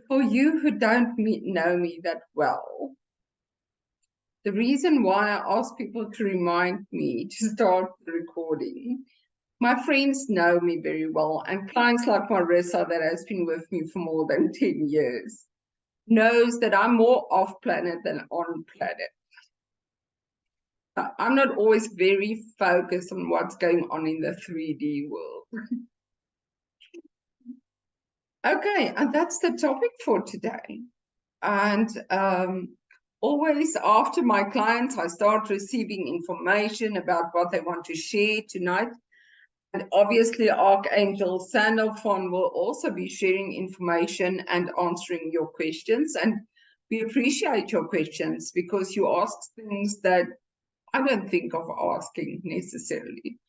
For you who don't know me that well, the reason why I ask people to remind me to start the recording, my friends know me very well, and clients like Marissa, that has been with me for more than 10 years, knows that I'm more off planet than on planet. I'm not always very focused on what's going on in the 3D world. Okay, and that's the topic for today. And always after my clients, I start receiving information about what they want to share tonight. And obviously, Archangel Sandalphon will also be sharing information and answering your questions. And we appreciate your questions because you ask things that I don't think of asking necessarily,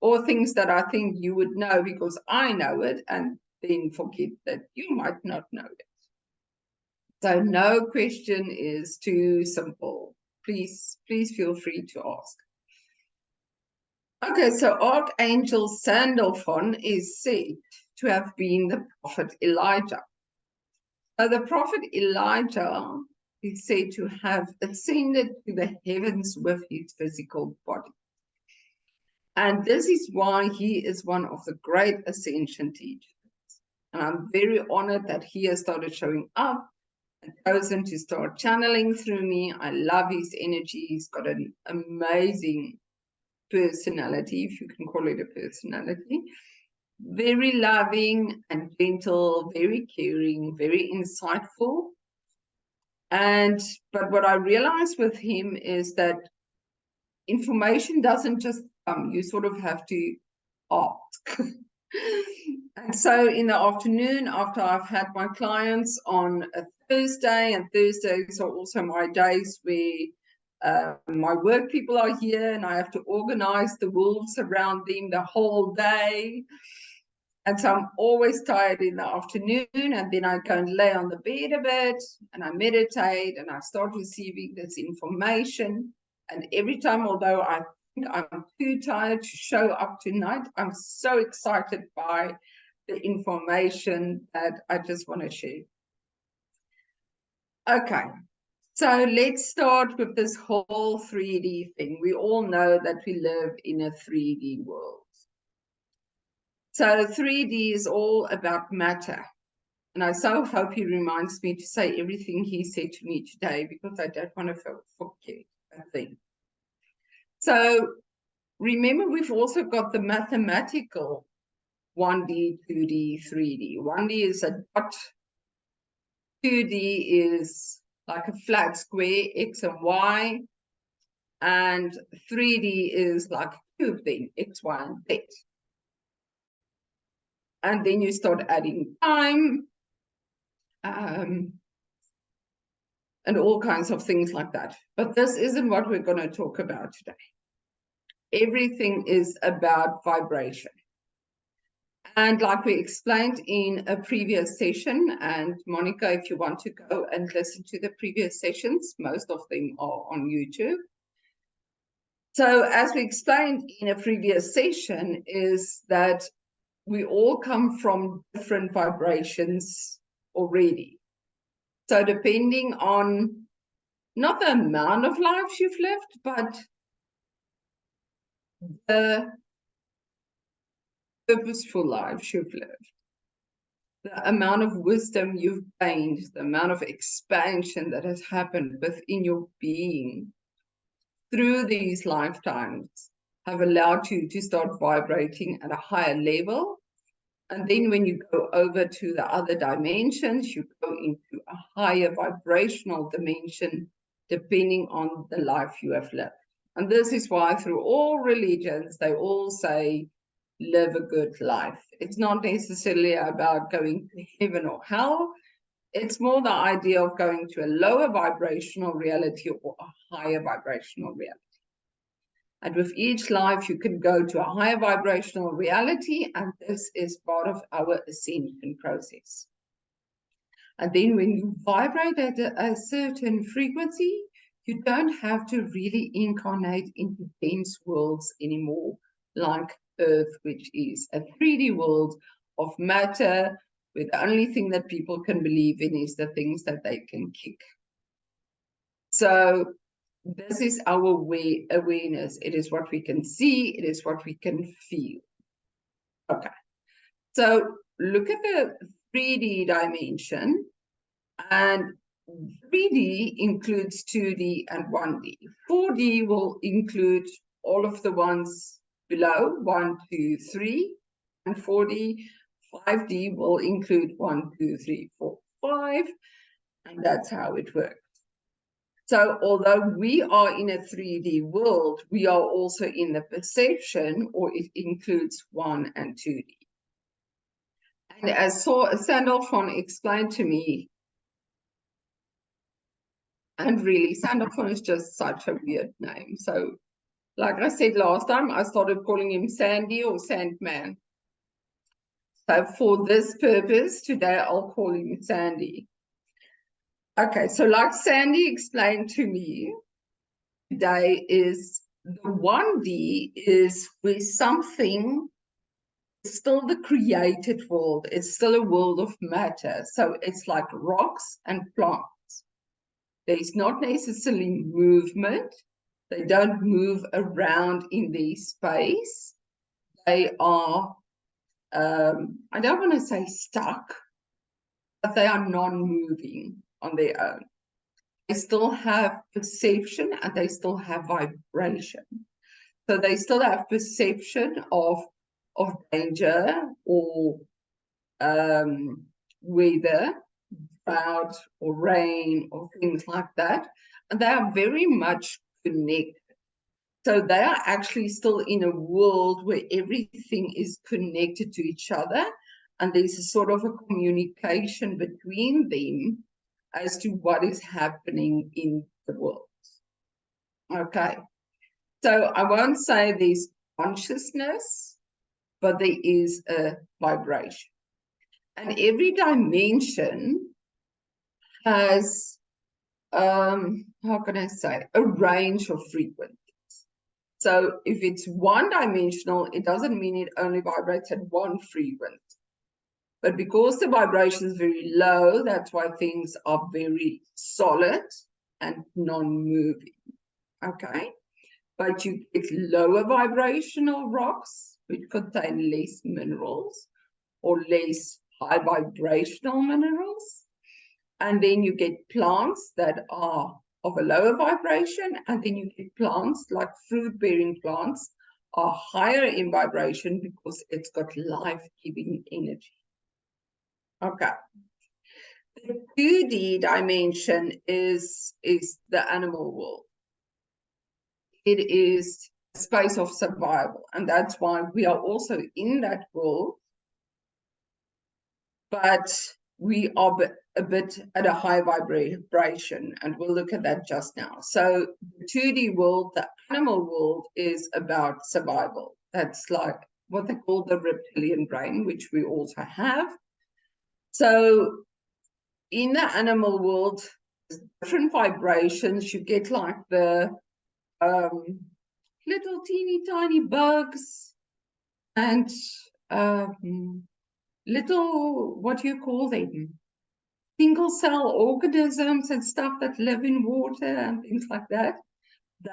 or things that I think you would know because I know it and then forget that you might not know it. So no question is too simple. Please feel free to ask. Okay, so Archangel Sandalphon is said to have been the prophet Elijah. So the prophet Elijah is said to have ascended to the heavens with his physical body. And this is why he is one of the great ascension teachers. And I'm very honored that he has started showing up and chosen to start channeling through me. I love his energy. He's got an amazing personality, if you can call it a personality. Very loving and gentle, very caring, very insightful. But what I realized with him is that information doesn't just come, you sort of have to ask. And so in the afternoon, after I've had my clients on a Thursday, and Thursdays are also my days where my work people are here and I have to organize the wolves around them the whole day. And so I'm always tired in the afternoon, and then I go and lay on the bed a bit and I meditate and I start receiving this information. And every time, although I think I'm too tired to show up tonight, I'm so excited by the information that I just want to share. Okay, so let's start with this whole 3D thing. We all know that we live in a 3D world. So 3D is all about matter. And I so hope he reminds me to say everything he said to me today, because I don't want to forget a thing. So remember, we've also got the mathematical 1D, 2D, 3D. 1D is a dot. 2D is like a flat square, X and Y. And 3D is like a cube thing, X, Y, and Z. And then you start adding time and all kinds of things like that. But this isn't what we're going to talk about today. Everything is about vibration. And like we explained in a previous session, and Monica, if you want to go and listen to the previous sessions, most of them are on YouTube. So as we explained in a previous session, is that we all come from different vibrations already. So depending on not the amount of lives you've lived, but the purposeful lives you've lived, the amount of wisdom you've gained, the amount of expansion that has happened within your being through these lifetimes have allowed you to start vibrating at a higher level. And then when you go over to the other dimensions, you go into a higher vibrational dimension, depending on the life you have lived. And this is why through all religions, they all say, live a good life. It's not necessarily about going to heaven or hell. It's more the idea of going to a lower vibrational reality or a higher vibrational reality. And with each life, you can go to a higher vibrational reality, and this is part of our ascension process. And then when you vibrate at a certain frequency, you don't have to really incarnate into dense worlds anymore, like Earth, which is a 3D world of matter where the only thing that people can believe in is the things that they can kick. So this is our awareness. It is what we can see. It is what we can feel. Okay. So look at the 3D dimension, and 3D includes 2D and 1D. 4D will include all of the ones below, 1, 2, 3, and 4D. 5D will include 1, 2, 3, 4, 5, and that's how it works. So although we are in a 3D world, we are also in the perception, or it includes 1 and 2D. And as Sandalphon explained to me, and really, Sandalphon is just such a weird name. So, like I said last time, I started calling him Sandy or Sandman. So for this purpose, today I'll call him Sandy. Okay, so like Sandy explained to me, today is the 1D is where something is still the created world. It's still a world of matter. So it's like rocks and plants. There's not necessarily movement. They don't move around in their space. They are, I don't want to say stuck, but they are non-moving on their own. They still have perception and they still have vibration. So they still have perception of danger or weather, cloud or rain or things like that. And they are very much connected. So they are actually still in a world where everything is connected to each other, and there's a sort of a communication between them as to what is happening in the world. Okay, so I won't say there's consciousness, but there is a vibration. And every dimension has, how can I say, a range of frequencies. So if it's one-dimensional, it doesn't mean it only vibrates at one frequency. But because the vibration is very low, that's why things are very solid and non-moving. Okay? But you get lower vibrational rocks, which contain less minerals or less high vibrational minerals. And then you get plants that are of a lower vibration, and then you get plants like fruit-bearing plants are higher in vibration because it's got life-giving energy. Okay. The 2D dimension is the animal world. It is a space of survival, and that's why we are also in that world, but we are a bit at a high vibration, and we'll look at that just now. So the 2D world, the animal world, is about survival. That's like what they call the reptilian brain, which we also have. So in the animal world, different vibrations. You get like the little teeny tiny bugs and little, what do you call them? Single cell organisms and stuff that live in water and things like that.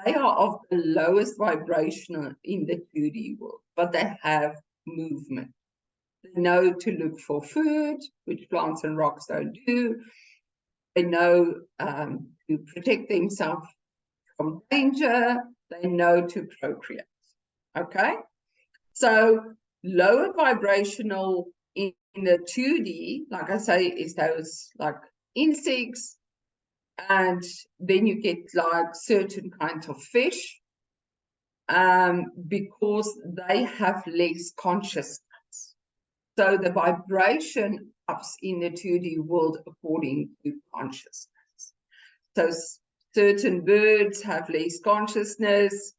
They are of the lowest vibration in the 2D world, but they have movement. They know to look for food, which plants and rocks don't do. They know to protect themselves from danger. They know to procreate. Okay? So lower vibrational in the 2D, like I say, is those like insects, and then you get like certain kinds of fish, because they have less consciousness. So the vibration ups in the 2D world according to consciousness. So certain birds have less consciousness,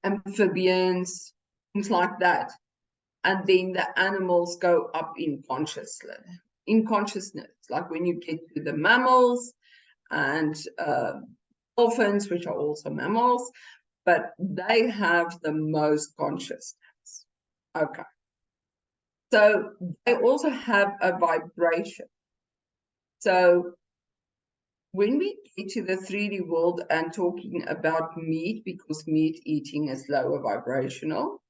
amphibians, things like that. And then the animals go up in consciousness, like when you get to the mammals and dolphins, which are also mammals, but they have the most consciousness. Okay. So they also have a vibration. So when we get to the 3D world and talking about meat, because meat eating is lower vibrational,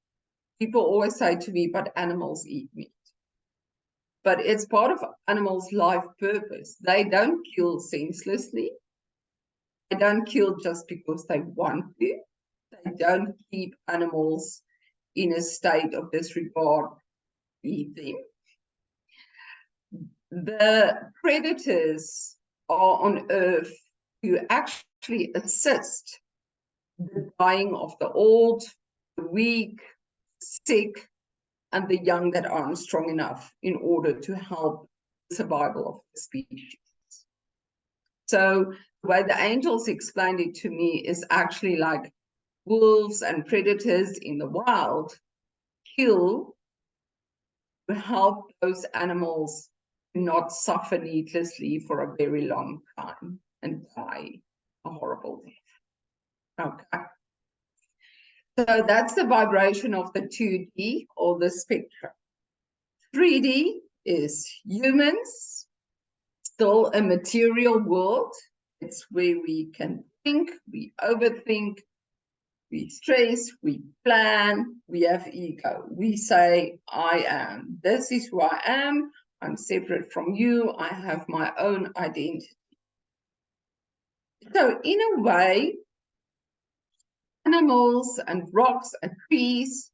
people always say to me, but animals eat meat. But it's part of animals' life purpose. They don't kill senselessly. They don't kill just because they want to. They don't keep animals in a state of disregard, eat them. The predators are on Earth to actually assist the dying of the old, the weak, sick, and the young that aren't strong enough in order to help the survival of the species. So the way the angels explained it to me is actually like wolves and predators in the wild kill to help those animals not suffer needlessly for a very long time and die a horrible death. Okay. So that's the vibration of the 2D or the spectrum. 3D is humans, still a material world. It's where we can think, we overthink, we stress, we plan, we have ego. We say, I am. This is who I am. I'm separate from you. I have my own identity. So in a way, animals and rocks and trees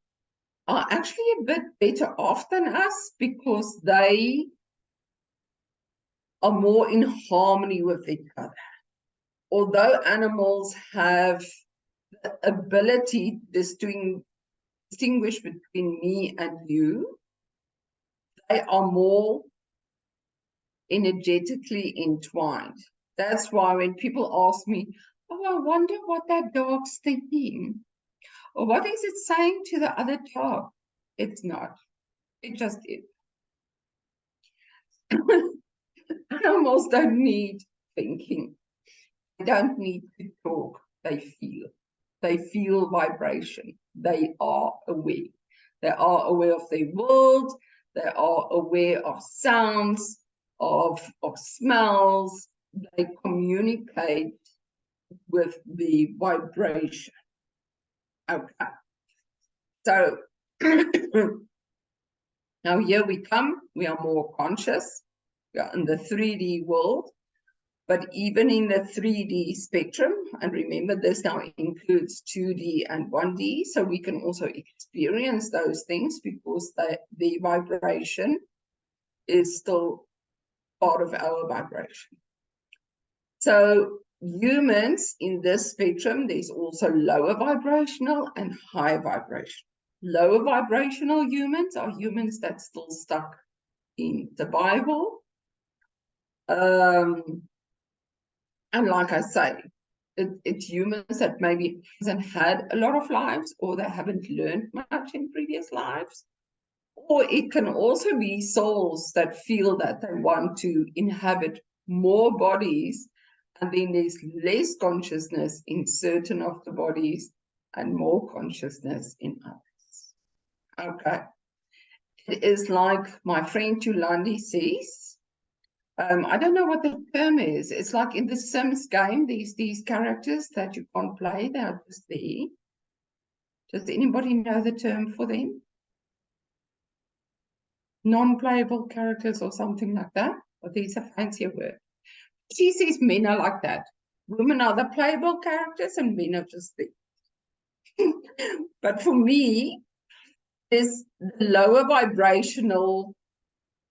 are actually a bit better off than us because they are more in harmony with each other. Although animals have the ability to distinguish between me and you, they are more energetically entwined. That's why when people ask me, oh, I wonder what that dog's thinking, or what is it saying to the other dog? It's not. It just is. Animals don't need thinking. They don't need to talk. They feel. They feel vibration. They are aware. They are aware of their world. They are aware of sounds, of smells. They communicate with the vibration. Okay. So now here we come. We are more conscious. We are in the 3D world. But even in the 3D spectrum, and remember this now includes 2D and 1D, so we can also experience those things because the vibration is still part of our vibration. So humans in this spectrum, there's also lower vibrational and high vibration. Lower vibrational humans are humans that's still stuck in the Bible. And like I say, it's humans that maybe hasn't had a lot of lives or they haven't learned much in previous lives. Or it can also be souls that feel that they want to inhabit more bodies, and then there's less consciousness in certain of the bodies and more consciousness in others. Okay. It is like my friend Yolandi says, I don't know what the term is. It's like in the Sims game, these characters that you can't play, they're just there. Does anybody know the term for them? Non-playable characters or something like that? Or there's a fancier word. She says men are like that. Women are the playable characters and men are just there. But for me, the lower vibrational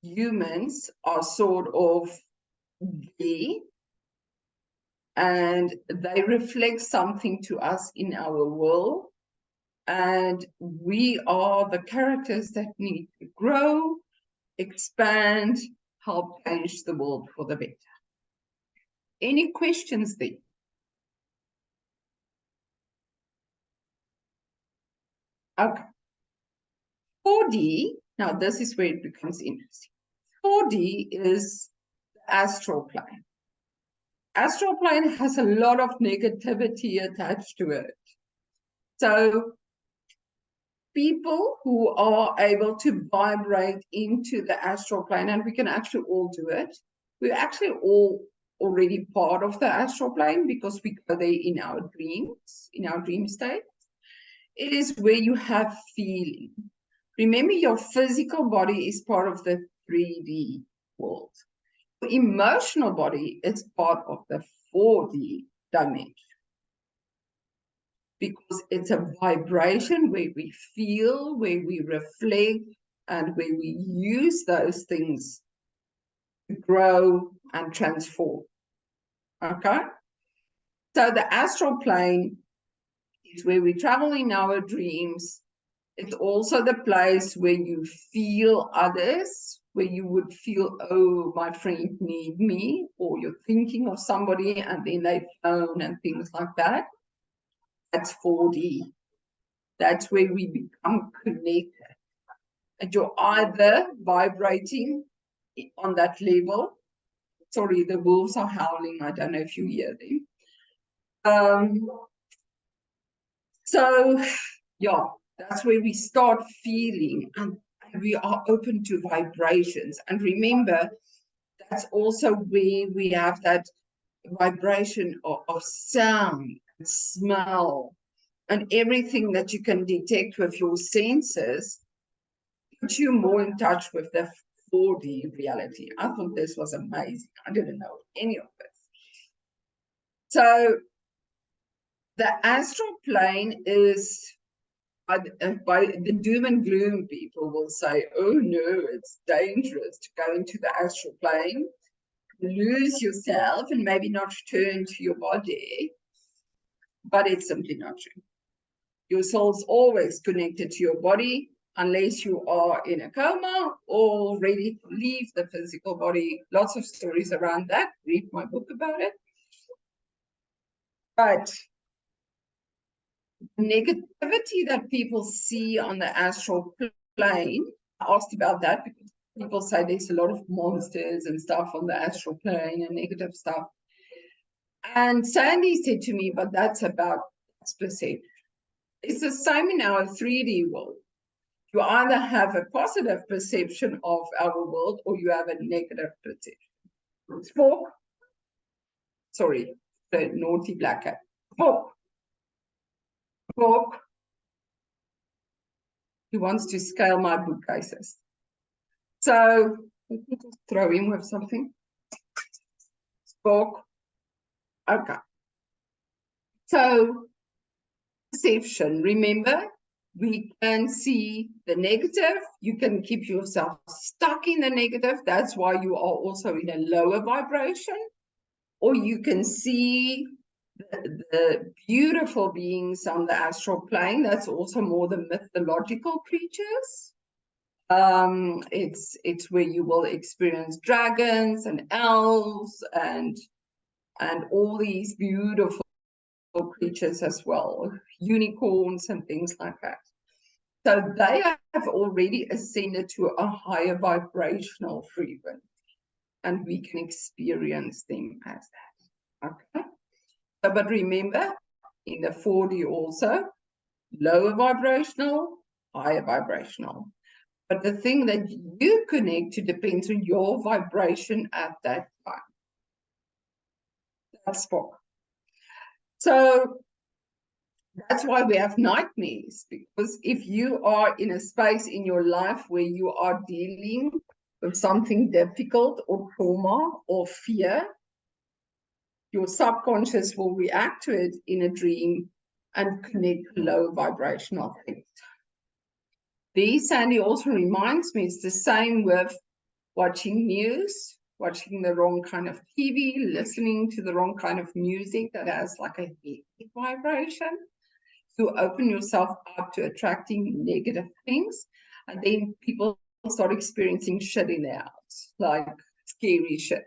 humans are sort of there, and they reflect something to us in our world, and we are the characters that need to grow, expand, help change the world for the better. Any questions there? Okay. 4D, now this is where it becomes interesting. 4D is the astral plane. Astral plane has a lot of negativity attached to it. So people who are able to vibrate into the astral plane, and we can actually all do it. We're actually all already part of the astral plane because we go there in our dreams, in our dream state. It is where you have feeling. Remember, your physical body is part of the 3D world. Your emotional body is part of the 4D dimension, because it's a vibration where we feel, where we reflect, and where we use those things to grow and transform. Okay? So the astral plane is where we travel in our dreams. It's also the place where you feel others, where you would feel, oh, my friend needs me, or you're thinking of somebody and then they phone and things like that. That's 4D. That's where we become connected. And you're either vibrating on that level. Sorry, the wolves are howling. I don't know if you hear them. So, yeah, that's where we start feeling, and we are open to vibrations. And remember, that's also where we have that vibration of sound, and smell, and everything that you can detect with your senses, puts you more in touch with the 4D reality. I thought this was amazing. I didn't know any of this. So the astral plane is, by the doom and gloom people will say, oh no, it's dangerous to go into the astral plane, lose yourself, and maybe not return to your body. But it's simply not true. Your soul's always connected to your body, unless you are in a coma or ready to leave the physical body. Lots of stories around that. Read my book about it. But negativity that people see on the astral plane, I asked about that because people say there's a lot of monsters and stuff on the astral plane and negative stuff. And Sandy said to me, but that's about perception. It's the same in our 3D world. You either have a positive perception of our world or you have a negative perception. Spock. Sorry, the naughty black cat. Spock. Spock. He wants to scale my bookcases. So let me just throw him with something. Spock. Okay. So perception, remember, we can see the negative. You can keep yourself stuck in the negative. That's why you are also in a lower vibration. Or you can see the beautiful beings on the astral plane. That's also more the mythological creatures. It's where you will experience dragons and elves and all these beautiful creatures as well, unicorns and things like that. So they have already ascended to a higher vibrational frequency, and we can experience them as that. Okay. So, but remember, in the 4D also, lower vibrational, higher vibrational. But the thing that you connect to depends on your vibration at that time. That's Spock. So that's why we have nightmares, because if you are in a space in your life where you are dealing with something difficult or trauma or fear, your subconscious will react to it in a dream and connect low vibrational things. This, Sandy, also reminds me, it's the same with watching news, watching the wrong kind of TV, listening to the wrong kind of music that has like a heavy vibration. You open yourself up to attracting negative things, and then people start experiencing shit in their house, like scary shit.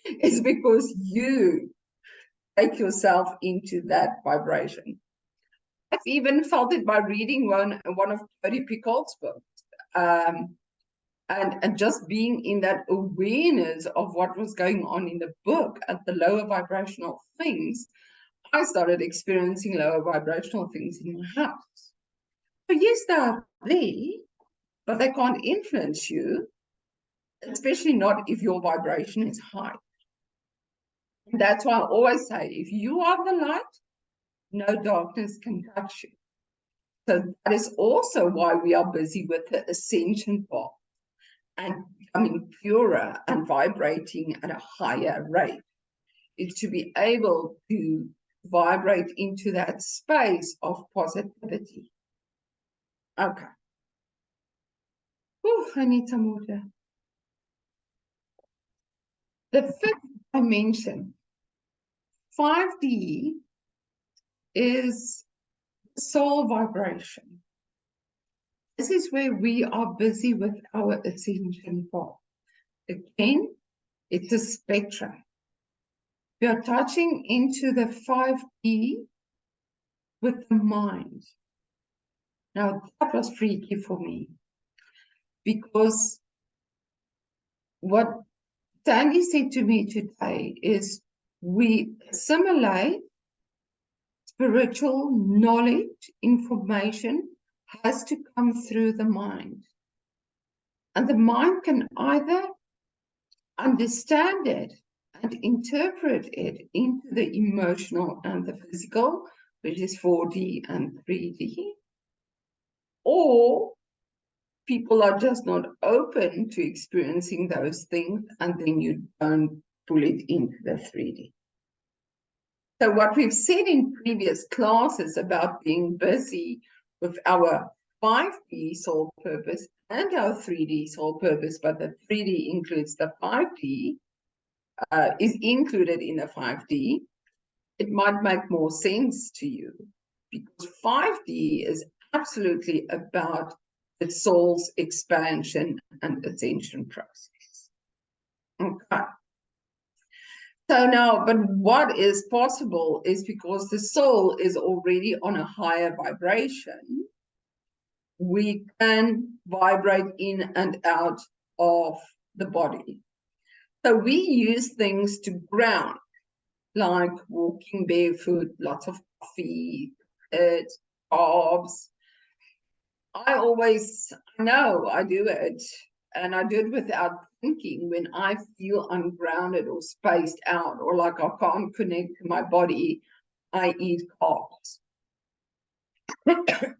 It's because you take yourself into that vibration. I've even felt it by reading one of Jodi Picoult's books, and just being in that awareness of what was going on in the book at the lower vibrational things. I started experiencing lower vibrational things in my house. So yes, they're there, but they can't influence you, especially not if your vibration is high. And that's why I always say, if you are the light, no darkness can touch you. So that is also why we are busy with the ascension path and becoming purer and vibrating at a higher rate. Is to be able to vibrate into that space of positivity. Okay. I need some water. The fifth dimension, 5D, is soul vibration. This is where we are busy with our ascension path. Again, it's a spectrum. We are touching into the 5D with the mind. Now, that was freaky for me because what Sandy said to me today is we assimilate spiritual knowledge, information has to come through the mind. And the mind can either understand it and interpret it into the emotional and the physical, which is 4D and 3D, or people are just not open to experiencing those things, and then you don't pull it into the 3D. So what we've said in previous classes about being busy with our 5D soul purpose and our 3D soul purpose, but the 3D includes the 5D, is included in the 5D, it might make more sense to you because 5D is absolutely about the soul's expansion and ascension process. Okay. So now, but what is possible is because the soul is already on a higher vibration, we can vibrate in and out of the body. So we use things to ground, like walking barefoot, lots of coffee, carbs. I know I do it, and I do it without thinking. When I feel ungrounded or spaced out, or like I can't connect to my body, I eat carbs.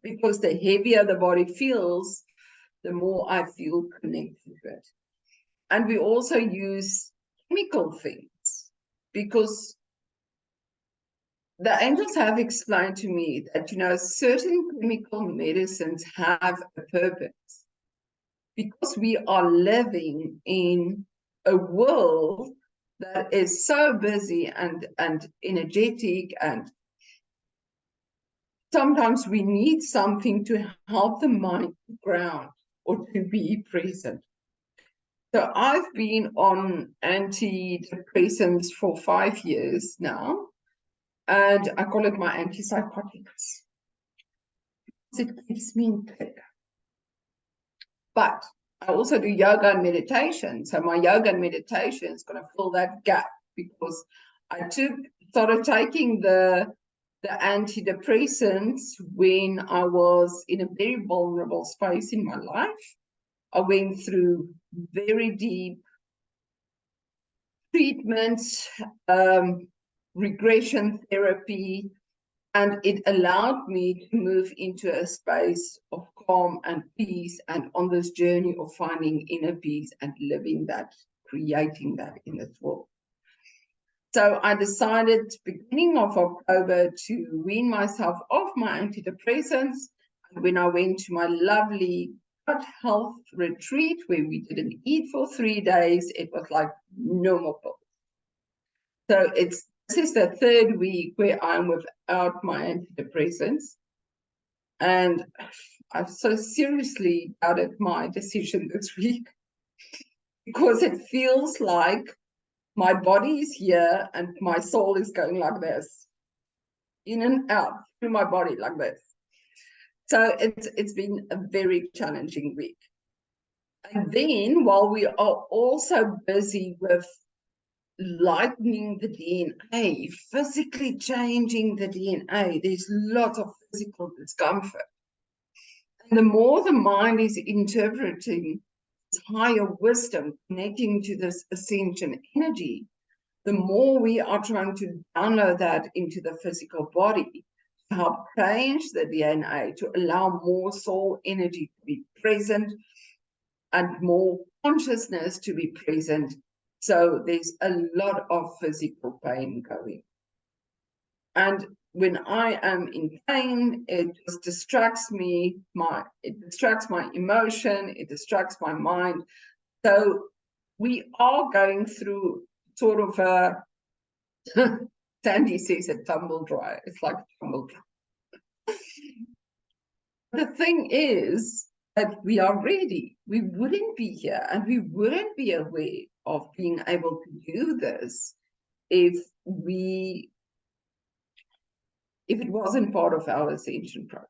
Because the heavier the body feels, the more I feel connected to it. And we also use chemical things because the angels have explained to me that, certain chemical medicines have a purpose. Because we are living in a world that is so busy and energetic, and sometimes we need something to help the mind to ground or to be present. So I've been on antidepressants for 5 years now, and I call it my antipsychotics. It keeps me in check. But I also do yoga and meditation. So my yoga and meditation is going to fill that gap because I started taking the antidepressants when I was in a very vulnerable space in my life. I went through very deep treatments, regression therapy, and it allowed me to move into a space of calm and peace, and on this journey of finding inner peace and living that, creating that in this world. So I decided beginning of October to wean myself off my antidepressants. And when I went to my lovely gut health retreat where we didn't eat for 3 days, it was like no more pills. So this is the 3rd week where I'm without my antidepressants. And I've so seriously doubted my decision this week because it feels like my body is here and my soul is going like this, in and out through my body like this. So it's been a very challenging week. And then while we are also busy with lightening the DNA, physically changing the DNA, there's lots of physical discomfort. The more the mind is interpreting this higher wisdom, connecting to this ascension energy, the more we are trying to download that into the physical body to help change the DNA, to allow more soul energy to be present and more consciousness to be present. So there's a lot of physical pain going. And when I am in pain, it just distracts me, it distracts my emotion, it distracts my mind. So we are going through sort of a, Sandy says a tumble dry. It's like a tumble dry. The thing is that we are ready. We wouldn't be here and we wouldn't be aware of being able to do this if it wasn't part of our ascension process.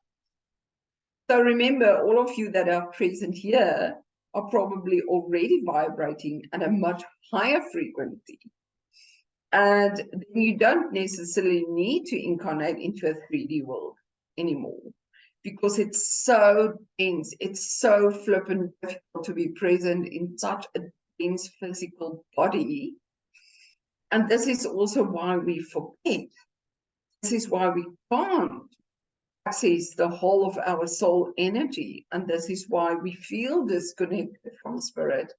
So remember, all of you that are present here are probably already vibrating at a much higher frequency. And you don't necessarily need to incarnate into a 3D world anymore, because it's so dense, it's so flippant difficult to be present in such a dense physical body. And this is also why we forget. This is why we can't access the whole of our soul energy. And this is why we feel disconnected from spirit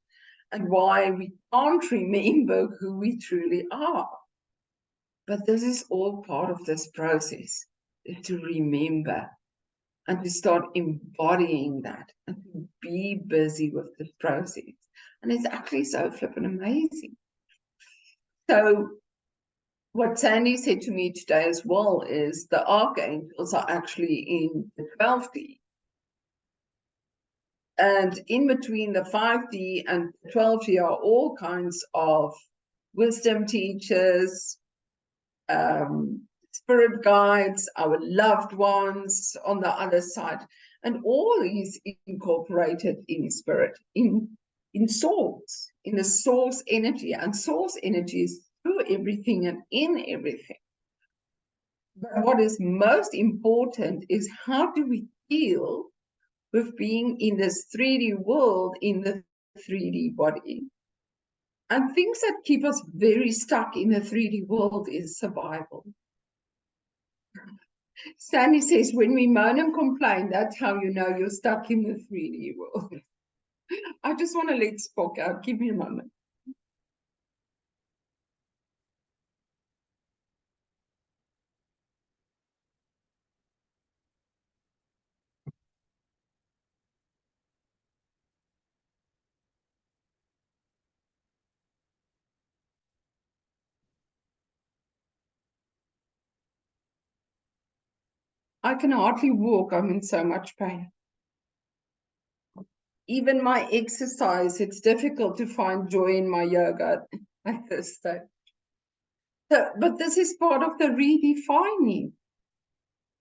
and why we can't remember who we truly are. But this is all part of this process, to remember and to start embodying that and to be busy with this process. And it's actually so flippin' amazing. So what Sandy said to me today as well is the archangels are actually in the 12D. And in between the 5D and the 12D are all kinds of wisdom teachers, spirit guides, our loved ones on the other side. And all is incorporated in spirit, in source, in the source energy. And source energy is through everything and in everything. But what is most important is how do we deal with being in this 3D world, in the 3D body? And things that keep us very stuck in the 3D world is survival. Stanley says, when we moan and complain, that's how you know you're stuck in the 3D world. I just want to let Spock out. Give me a moment. I can hardly walk. I'm in so much pain. Even my exercise, it's difficult to find joy in my yoga at this stage. But this is part of the redefining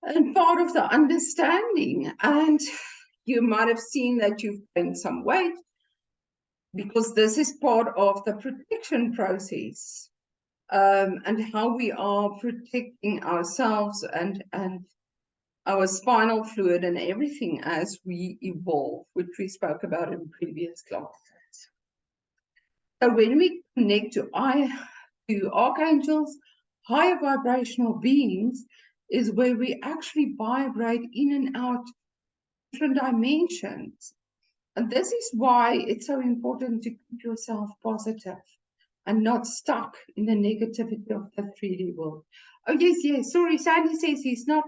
and part of the understanding. And you might have seen that you've gained some weight because this is part of the protection process, and how we are protecting ourselves and our spinal fluid and everything as we evolve, which we spoke about in previous classes. So when we connect to archangels, higher vibrational beings, is where we actually vibrate in and out different dimensions. And this is why it's so important to keep yourself positive and not stuck in the negativity of the 3D world. Oh, yes. Sorry, Sandy says he's not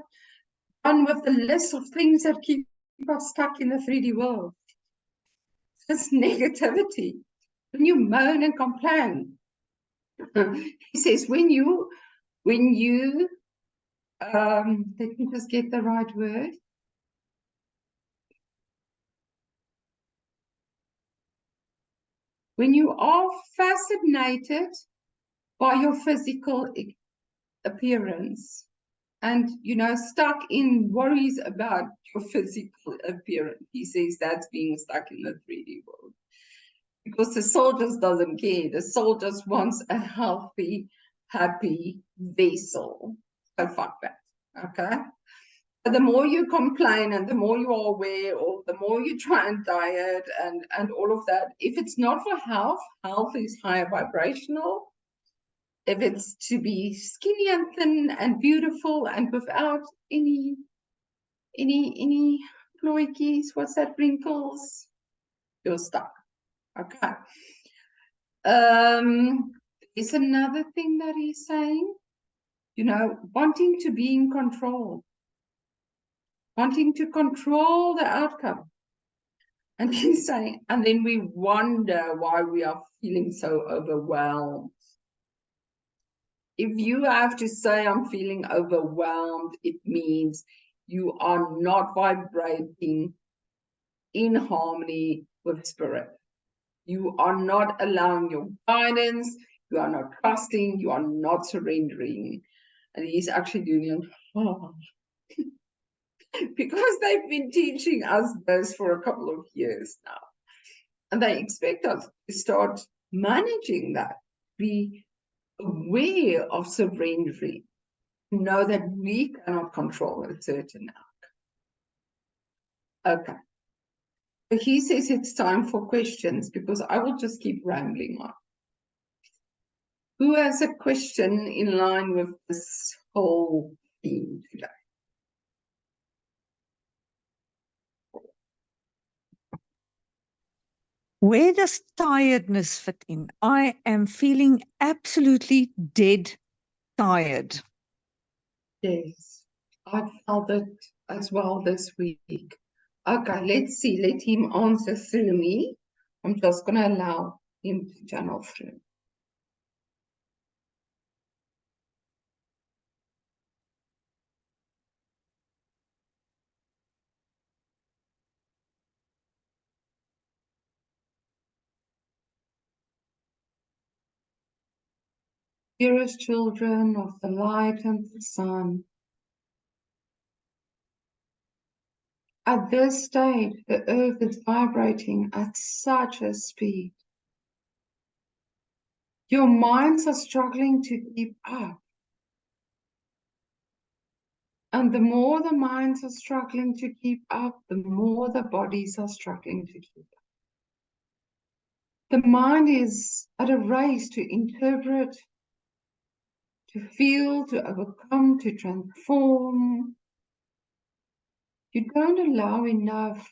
on with the list of things that keep us stuck in the 3D world. This negativity. When you moan and complain, he says, when you, let me just get the right word. When you are fascinated by your physical appearance and, stuck in worries about your physical appearance, he says that's being stuck in the 3D world. Because the soul just doesn't care. The soul just wants a healthy, happy vessel. So fuck that, okay? the more you complain and the more you are aware, or the more you try and diet and all of that, if it's not for health, health is higher vibrational. If it's to be skinny and thin and beautiful and without any gloikies, what's that, wrinkles, you're stuck. Okay. There's another thing that he's saying, you know, wanting to be in control, wanting to control the outcome. And he's saying, and then we wonder why we are feeling so overwhelmed. If you have to say, I'm feeling overwhelmed, it means you are not vibrating in harmony with spirit. You are not allowing your guidance, you are not trusting, you are not surrendering. And he's actually doing it because they've been teaching us this for a couple of years now. And they expect us to start managing that, be aware of surrendering, know that we cannot control a certain outcome. Okay. So he says it's time for questions because I will just keep rambling on. Who has a question in line with this whole theme today? Where does tiredness fit in? I am feeling absolutely dead tired. Yes, I felt it as well this week. Okay, let's see. Let him answer through me. I'm just going to allow him to channel through. Dearest children of the light and the sun, at this stage, the earth is vibrating at such a speed. Your minds are struggling to keep up. And the more the minds are struggling to keep up, the more the bodies are struggling to keep up. The mind is at a race to interpret, to feel, to overcome, to transform. You don't allow enough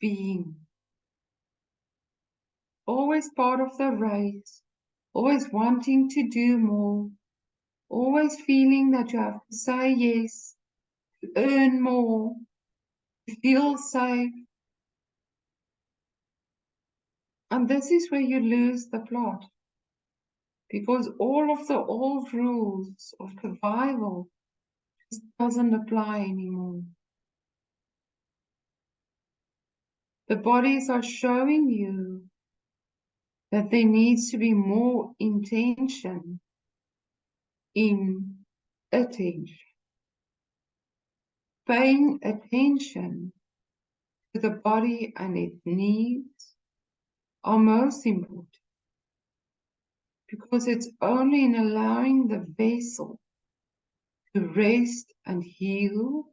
being. Always part of the race, always wanting to do more, always feeling that you have to say yes, to earn more, to feel safe. And this is where you lose the plot. Because all of the old rules of survival just doesn't apply anymore. The bodies are showing you that there needs to be more intention in attention. Paying attention to the body and its needs are most important, because it's only in allowing the vessel to rest and heal,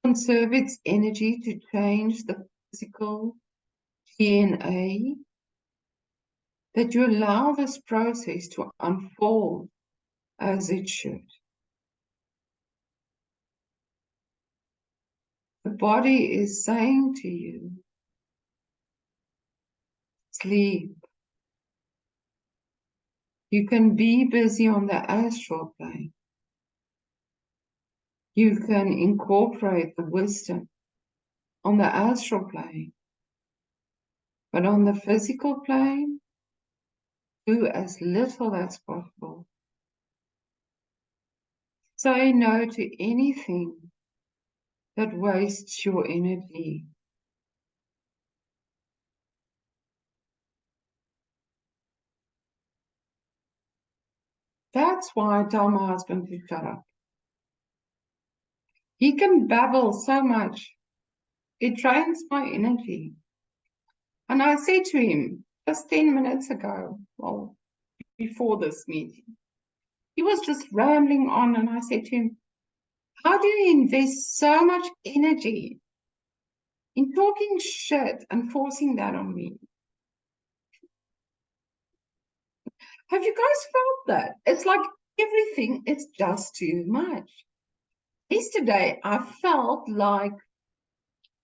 conserve its energy to change the physical DNA, that you allow this process to unfold as it should. The body is saying to you, sleep. You can be busy on the astral plane. You can incorporate the wisdom on the astral plane. But on the physical plane, do as little as possible. Say no to anything that wastes your energy. That's why I tell my husband to shut up. He can babble so much. It drains my energy. And I said to him just 10 minutes ago, well, before this meeting, he was just rambling on, and I said to him, how do you invest so much energy in talking shit and forcing that on me? Have you guys felt that? It's like everything is just too much. Yesterday, I felt like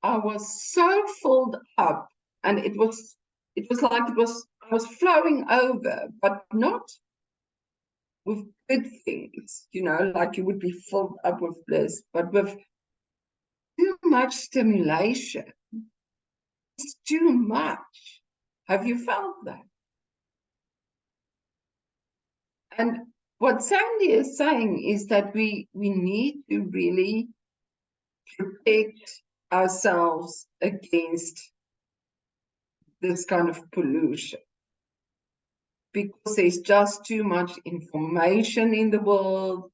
I was so filled up, and it was like I was flowing over, but not with good things, like you would be filled up with bliss, but with too much stimulation. It's too much. Have you felt that? And what Sandy is saying is that we need to really protect ourselves against this kind of pollution, because there's just too much information in the world,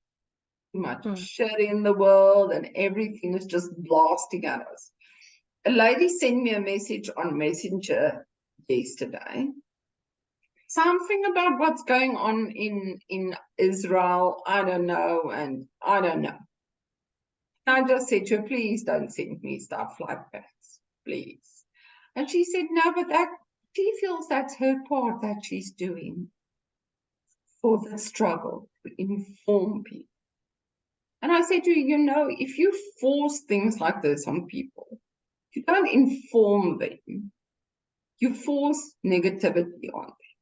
too much shit in the world, and everything is just blasting at us. A lady sent me a message on Messenger yesterday, something about what's going on in Israel. I don't know, and I don't know. I just said to her, please don't send me stuff like that, please. And she said, no, but she feels that's her part that she's doing for the struggle to inform people. And I said to her, if you force things like this on people, you don't inform them, you force negativity on them.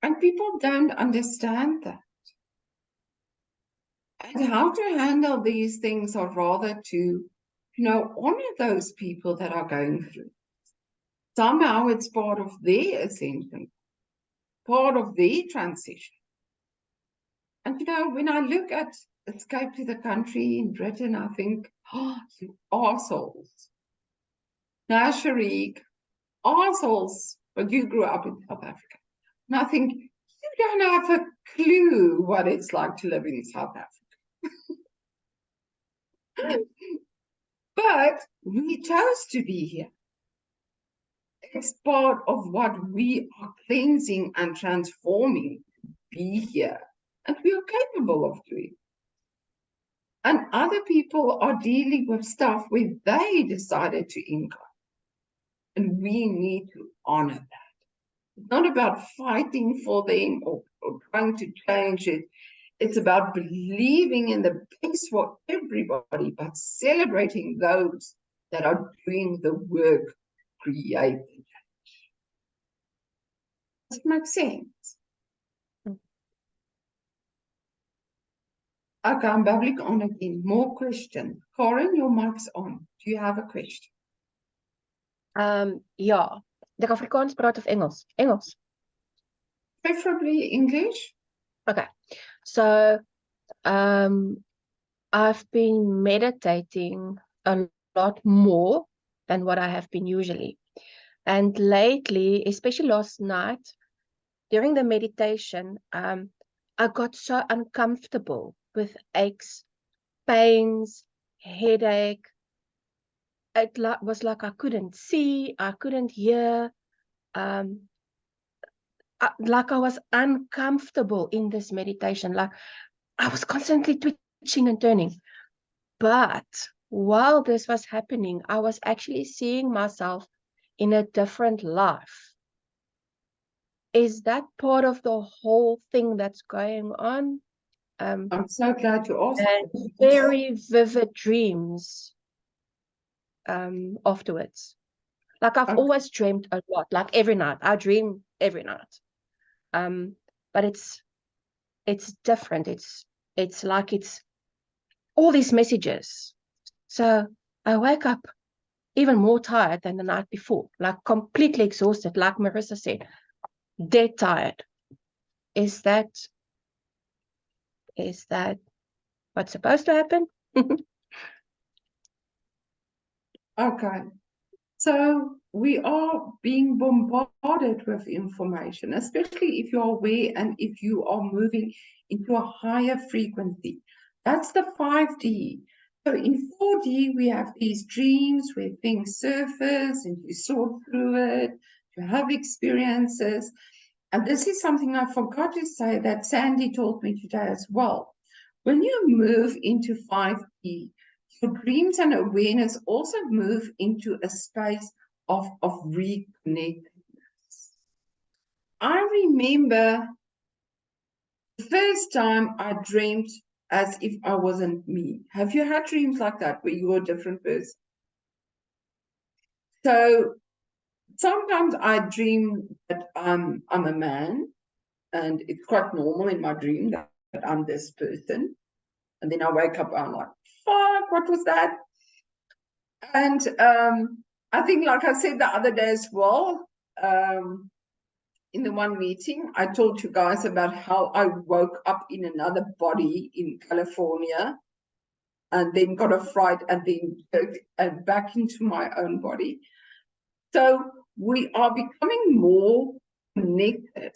And people don't understand that. And how to handle these things are rather to, honor those people that are going through. Somehow it's part of their ascension, part of their transition. And, when I look at Escape to the Country in Britain, I think, oh, you arseholes. Now, Sharik, arseholes, but you grew up in South Africa. And I think, you don't have a clue what it's like to live in South Africa. But we chose to be here. It's part of what we are cleansing and transforming to be here. And we are capable of doing. And other people are dealing with stuff where they decided to incarnate. And we need to honor that. It's not about fighting for them or trying to change it. It's about believing in the best for everybody, but celebrating those that are doing the work to create the change. Does it make sense? Okay, I'm babbling on again. More questions. Karen, your mic's on. Do you have a question? Ja. Dink Afrikaans praat of Engels? Engels. Preferably English. Okay. So, I've been meditating a lot more than what I have been usually. And lately, especially last night, during the meditation, I got so uncomfortable with aches, pains, headache. It was like I couldn't see, I couldn't hear. Like I was uncomfortable in this meditation. Like I was constantly twitching and turning. But while this was happening, I was actually seeing myself in a different life. Is that part of the whole thing that's going on? I'm so glad you asked. And very vivid dreams afterwards. Like I've always dreamed a lot, like every night. I dream every night. But it's different. It's like it's all these messages. So I wake up even more tired than the night before, like completely exhausted, like Marissa said, dead tired. Is that what's supposed to happen? Okay. So we are being bombarded with information, especially if you're aware and if you are moving into a higher frequency. That's the 5D. So in 4D, we have these dreams where things surface and you sort through it, you have experiences. and this is something I forgot to say that Sandy told me today as well. When you move into 5D, your dreams and awareness also move into a space of reconnectedness. I remember the first time I dreamed as if I wasn't me. Have you had dreams like that where you're a different person? So sometimes I dream that I'm a man, and it's quite normal in my dream that I'm this person. And then I wake up, I'm like, fuck, what was that? And I think, like I said the other day as well, in the one meeting, I told you guys about how I woke up in another body in California and then got a fright and then back into my own body. So we are becoming more connected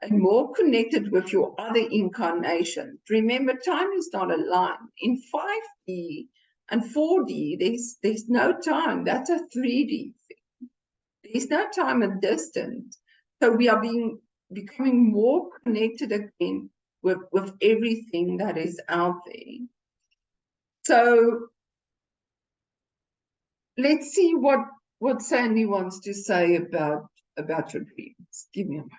and more connected with your other incarnations. Remember, time is not a line. In 5D and 4D, there's no time. That's a 3D thing. There's no time and distance. So we are becoming more connected again with everything that is out there. So let's see what Sandy wants to say about your dreams. Give me a moment.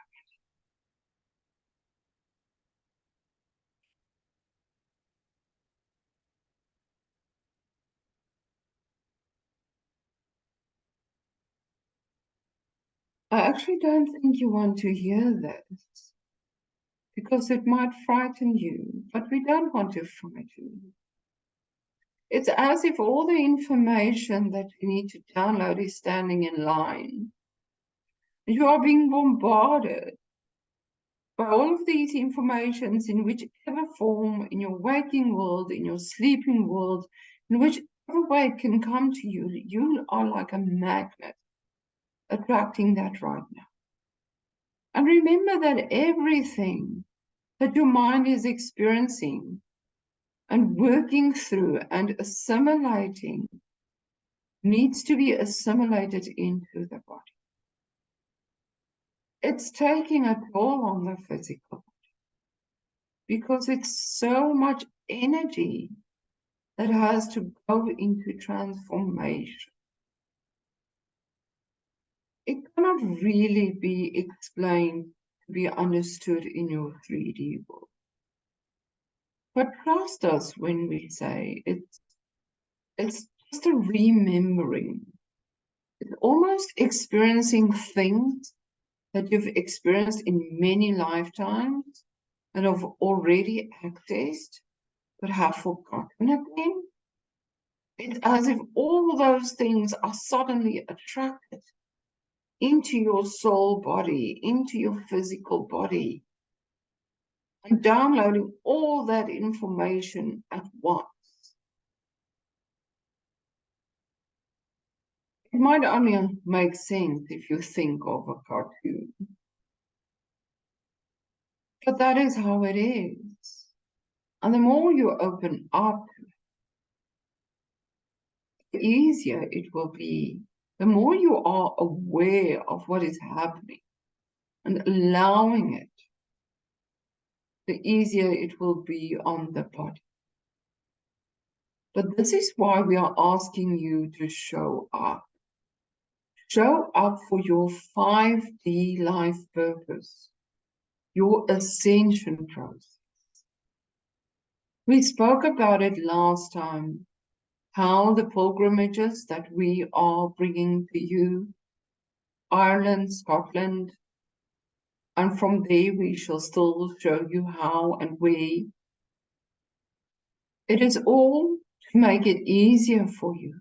I actually don't think you want to hear this because it might frighten you, but we don't want to frighten you. It's as if all the information that you need to download is standing in line. You are being bombarded by all of these informations in whichever form, in your waking world, in your sleeping world, in whichever way it can come to you. You are like a magnet attracting that right now. And remember that everything that your mind is experiencing and working through and assimilating needs to be assimilated into the body. It's taking a toll on the physical body because it's so much energy that has to go into transformation. It cannot really be explained to be understood in your 3D world. But trust us when we say it's just a remembering. It's almost experiencing things that you've experienced in many lifetimes and have already accessed, but have forgotten again. It's as if all those things are suddenly attracted into your soul body, into your physical body, and downloading all that information at once. It might only make sense if you think of a cartoon. But that is how it is. And the more you open up, the easier it will be. The more you are aware of what is happening and allowing it, the easier it will be on the body. But this is why we are asking you to show up. Show up for your 5D life purpose, your ascension process. We spoke about it last time, how the pilgrimages that we are bringing to you, Ireland, Scotland, and from there we shall still show you how and where. It is all to make it easier for you.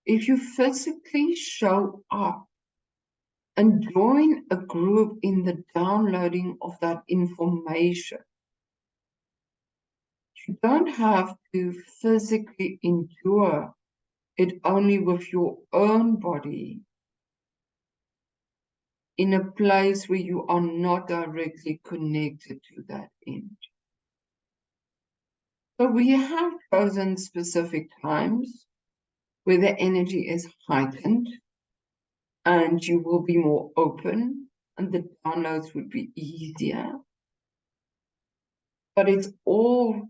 If you physically show up and join a group in the downloading of that information, you don't have to physically endure it only with your own body in a place where you are not directly connected to that end. So we have chosen specific times where the energy is heightened and you will be more open and the downloads would be easier. But it's all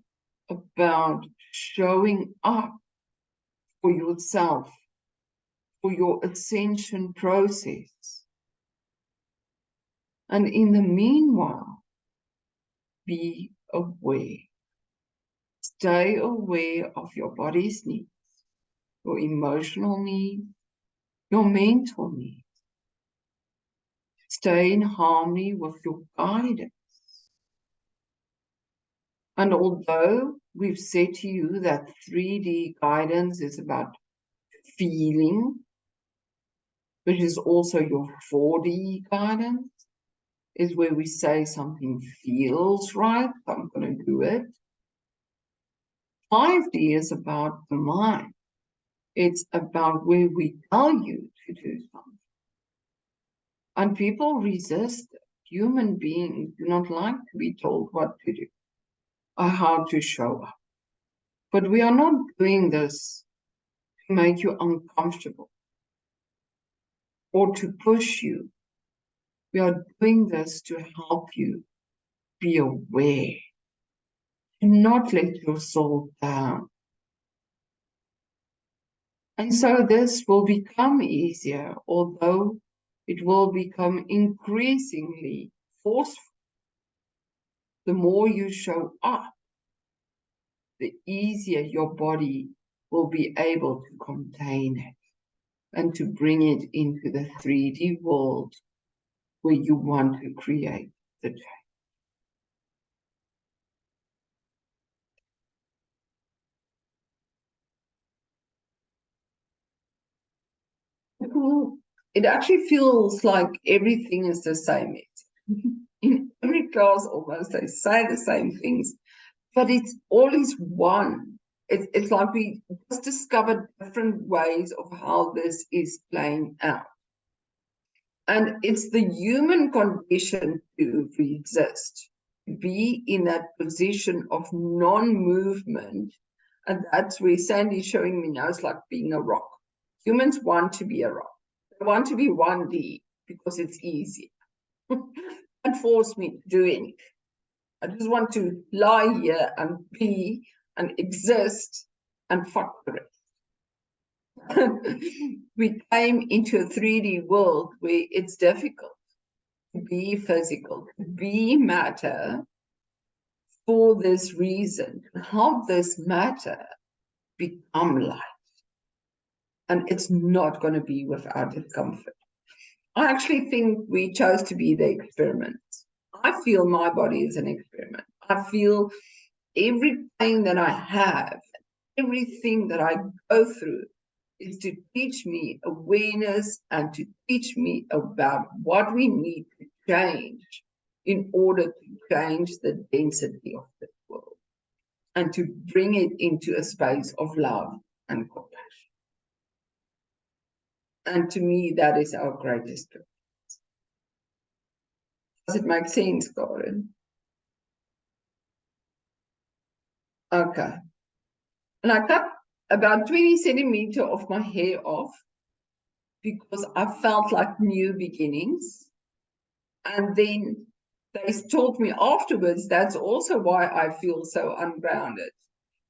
about showing up for yourself, for your ascension process. And in the meanwhile, be aware. Stay aware of your body's needs, your emotional needs, your mental needs. Stay in harmony with your guidance. And although we've said to you that 3D guidance is about feeling, which is also your 4D guidance, is where we say something feels right, so I'm going to do it. 5D is about the mind. It's about where we tell you to do something. And people resist it. Human beings do not like to be told what to do or how to show up. But we are not doing this to make you uncomfortable or to push you. We are doing this to help you be aware and not let your soul down. And so this will become easier, although it will become increasingly forceful. The more you show up, the easier your body will be able to contain it and to bring it into the 3D world where you want to create the change. It actually feels like everything is the same. In every class, almost they say the same things, but it's always one. It's like we just discovered different ways of how this is playing out. And it's the human condition to resist, to be in that position of non-movement. And that's where Sandy's showing me now, it's like being a rock. Humans want to be a rock. They want to be 1D because it's easy. Don't force me to do anything. I just want to lie here and be and exist and fuck the rest. We came into a 3D world where it's difficult to be physical, to be matter for this reason, to help this matter become light. And it's not going to be without discomfort. I actually think we chose to be the experiment. I feel my body is an experiment. I feel every pain that I have, everything that I go through is to teach me awareness and to teach me about what we need to change in order to change the density of this world and to bring it into a space of love and compassion. And to me, that is our greatest purpose. Does it make sense, Gordon? Okay. And I cut about 20 centimeters of my hair off because I felt like new beginnings. And then they told me afterwards that's also why I feel so ungrounded,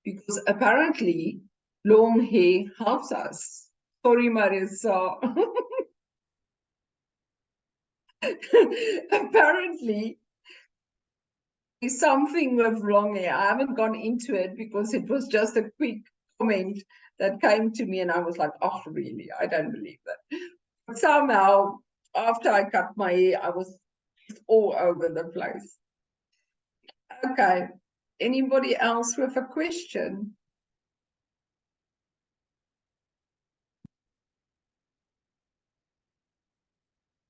because apparently long hair helps us. Sorry, Marissa. Apparently, there's something with long hair. I haven't gone into it because it was just a quick comment that came to me, and I was like, oh, really? I don't believe that. But somehow, after I cut my hair, I was all over the place. Okay. Anybody else with a question?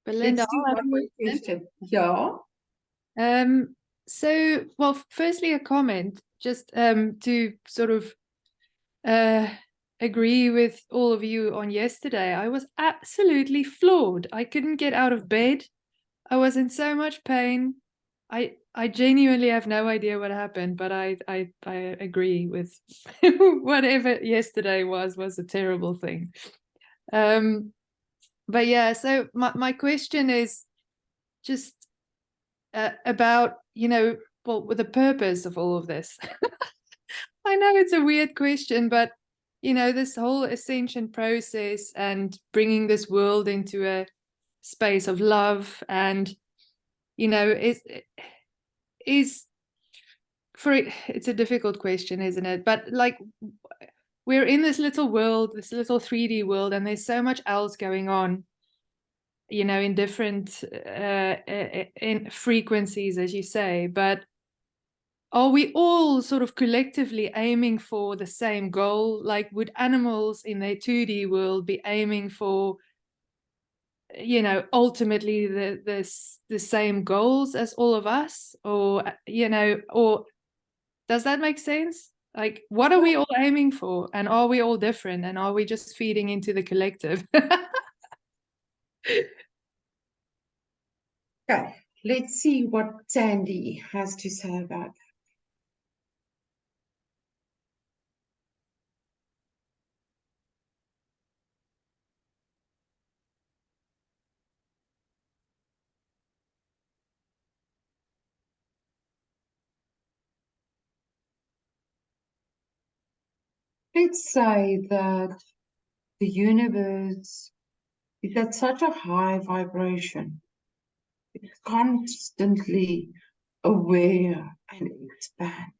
Belinda, Let's do I'll have one more a question. Yeah. So, well, firstly, a comment just to sort of agree with all of you on yesterday. I was absolutely floored. I couldn't get out of bed. I was in so much pain. I genuinely have no idea what happened, but I agree with whatever yesterday was a terrible thing. But yeah, so my question is, just about, well, with the purpose of all of this. I know it's a weird question, but this whole ascension process and bringing this world into a space of love, and is for it, it's a difficult question, isn't it? But like, we're in this little world, this little 3D world, and there's so much else going on, in different in frequencies, as you say. But are we all sort of collectively aiming for the same goal? Like, would animals in their 2D world be aiming for, ultimately the same goals as all of us? Or, or does that make sense? Like, what are we all aiming for? And are we all different? And are we just feeding into the collective? Okay, let's see what Sandy has to say about that. Let's say that the universe is at such a high vibration. It's constantly aware and expanding.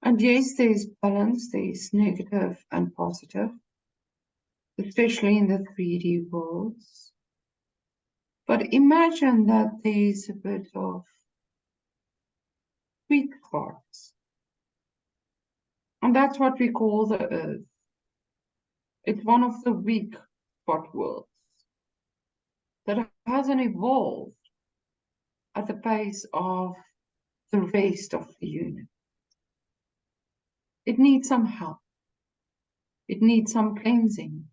And yes, there's balance, there's negative and positive, especially in the 3D worlds. But imagine that there's a bit of sweet spots. And that's what we call the Earth. It's one of the weak spot worlds that hasn't evolved at the pace of the rest of the universe. It needs some help. It needs some cleansing.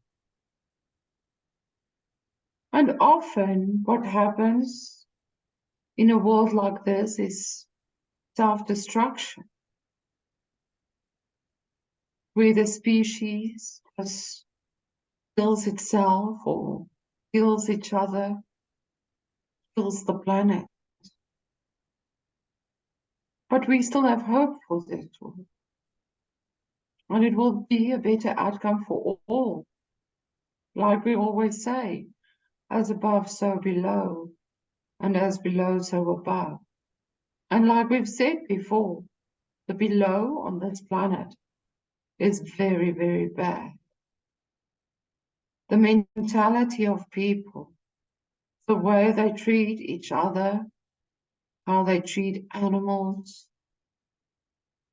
And often what happens in a world like this is self-destruction, where the species just kills itself or kills each other, kills the planet. But we still have hope for this world. And it will be a better outcome for all. Like we always say, as above, so below, and as below, so above. And like we've said before, the below on this planet is very, very bad. The mentality of people, the way they treat each other, how they treat animals,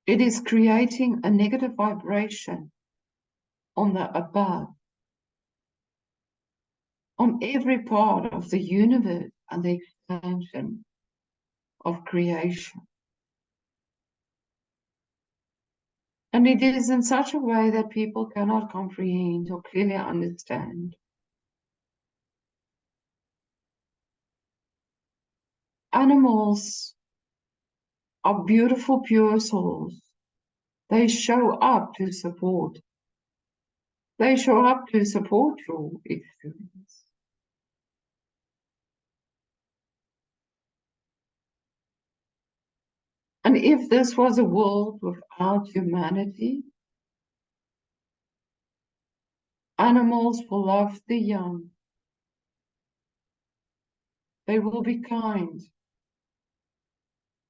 it is creating a negative vibration on the above, on every part of the universe and the expansion of creation. And it is in such a way that people cannot comprehend or clearly understand. Animals are beautiful, pure souls. They show up to support. They show up to support your experience. And if this was a world without humanity, animals will love the young. They will be kind.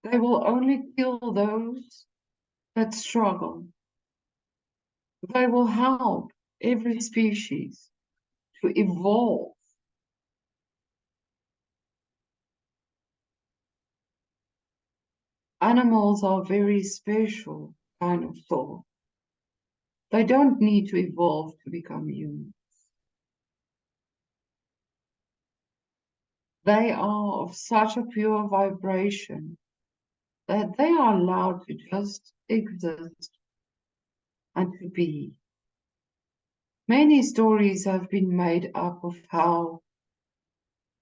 They will only kill those that struggle. They will help every species to evolve. Animals are very special kind of soul. They don't need to evolve to become human. They are of such a pure vibration that they are allowed to just exist and to be. Many stories have been made up of how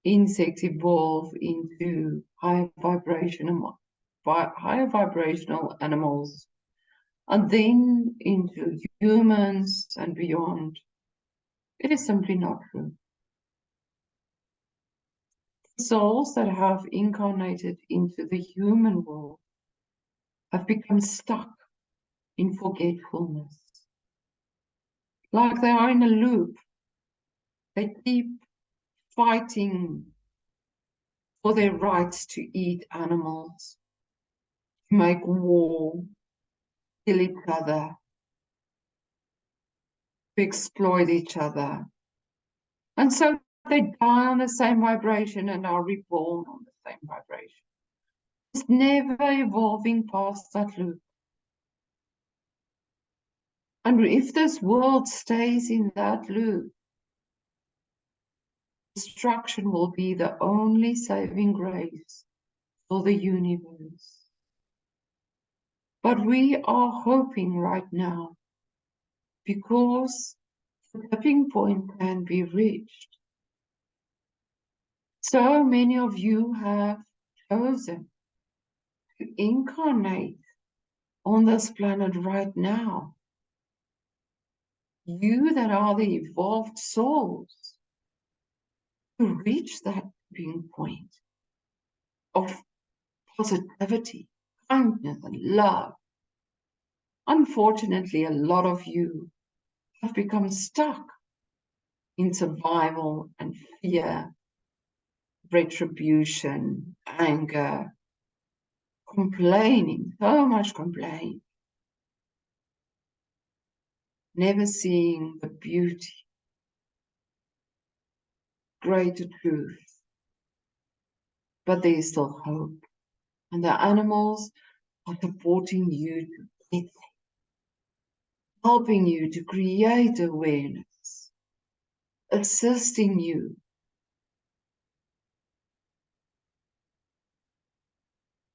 insects evolve into higher vibrational animals, and then into humans and beyond. It is simply not true. Souls that have incarnated into the human world have become stuck in forgetfulness. Like they are in a loop. They keep fighting for their rights to eat animals, to make war, kill each other, to exploit each other. And so they die on the same vibration and are reborn on the same vibration. It's never evolving past that loop. And if this world stays in that loop, destruction will be the only saving grace for the universe. But we are hoping right now, because the tipping point can be reached. So many of you have chosen to incarnate on this planet right now. You that are the evolved souls to reach that tipping point of positivity, kindness, and love. Unfortunately, a lot of you have become stuck in survival and fear, retribution, anger, complaining, so much complaint, never seeing the beauty, greater truth. But there is still hope, and the animals are supporting you to get there, helping you to create awareness, assisting you.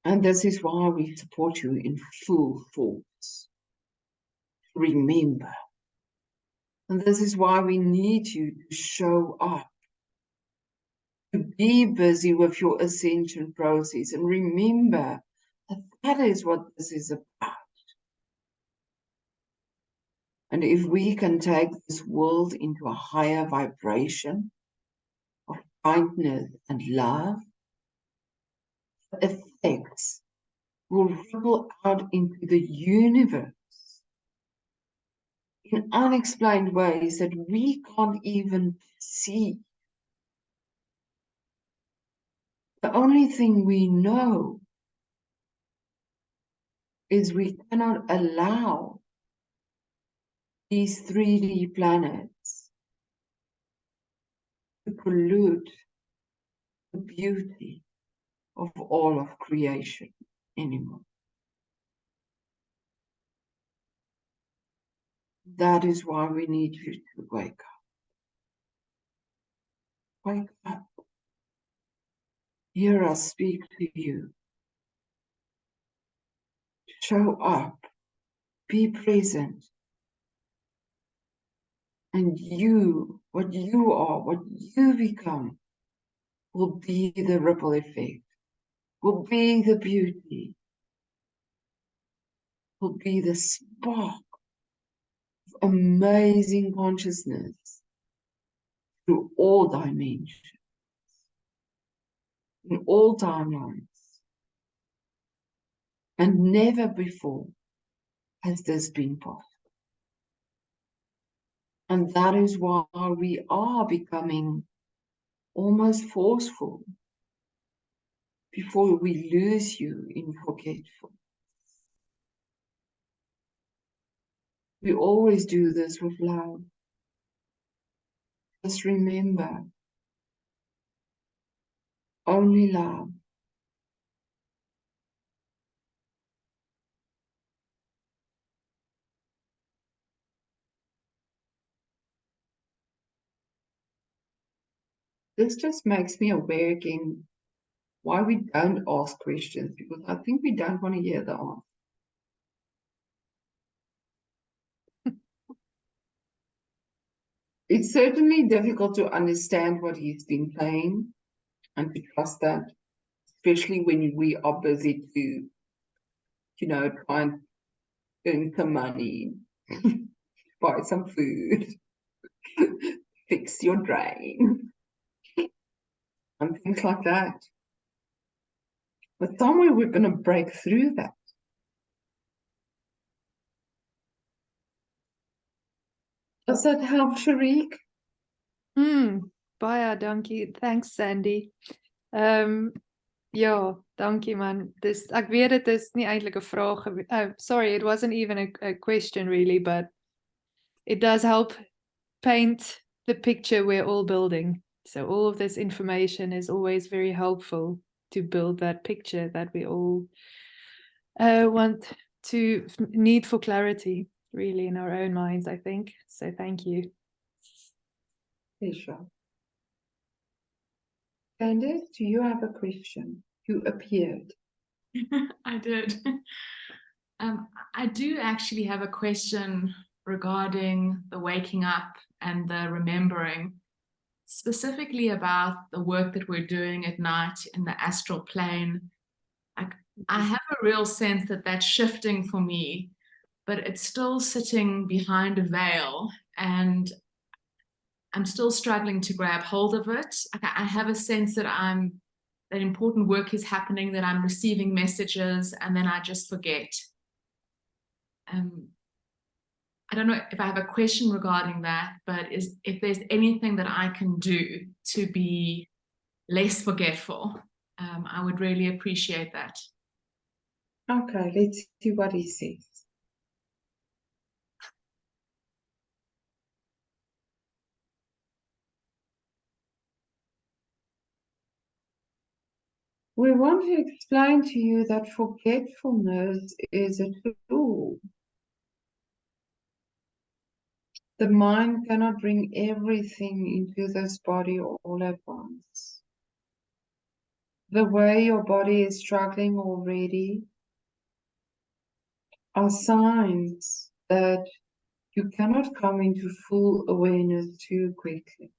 And this is why we support you in full force. Remember. And this is why we need you to show up, to be busy with your ascension process. And remember that that is what this is about. And if we can take this world into a higher vibration of kindness and love, the effects will ripple out into the universe in unexplained ways that we can't even see. The only thing we know is we cannot allow these 3D planets to pollute the beauty of all of creation anymore. That is why we need you to wake up. Wake up. Hear us speak to you. Show up. Be present. And you, what you are, what you become, will be the ripple effect, will be the beauty, will be the spark of amazing consciousness through all dimensions, in all timelines. And never before has this been possible. And that is why we are becoming almost forceful before we lose you in forgetfulness. We always do this with love. Just remember, only love. This just makes me aware again why we don't ask questions, because I think we don't want to hear the answer. It's certainly difficult to understand what he's been playing and to trust that, especially when we are busy to, try and earn some money, buy some food, fix your drain. and things like that. But somewhere we're going to break through that. Does that help, Shariq? Baie dankie. Thanks, Sandy. Ja, dankie man. Ek weet dit is nie eintlik 'n vraag sorry, it wasn't even a question really, but it does help paint the picture we're all building. So all of this information is always very helpful to build that picture that we all want to need for clarity, really, in our own minds, I think. So thank you. Pleasure. Candice, do you have a question? You appeared. I did. I do actually have a question regarding the waking up and the remembering, specifically about the work that we're doing at night in the astral plane. I have a real sense that that's shifting for me, but it's still sitting behind a veil, and I'm still struggling to grab hold of it. I have a sense that that important work is happening, that I'm receiving messages, and then I just forget. I don't know if I have a question regarding that, but if there's anything that I can do to be less forgetful, I would really appreciate that. Okay, let's see what he says. We want to explain to you that forgetfulness is a tool. The mind cannot bring everything into this body all at once. The way your body is struggling already are signs that you cannot come into full awareness too quickly.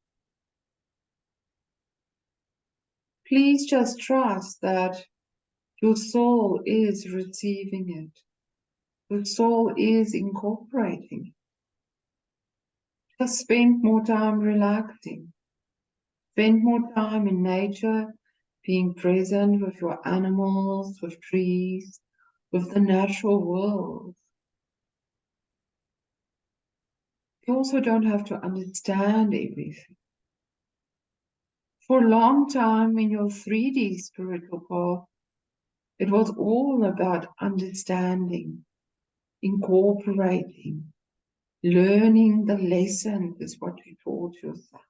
Please just trust that your soul is receiving it. Your soul is incorporating it. Just spend more time relaxing. Spend more time in nature, being present with your animals, with trees, with the natural world. You also don't have to understand everything. For a long time in your 3D spiritual path, it was all about understanding, incorporating, learning the lesson is what you taught yourself.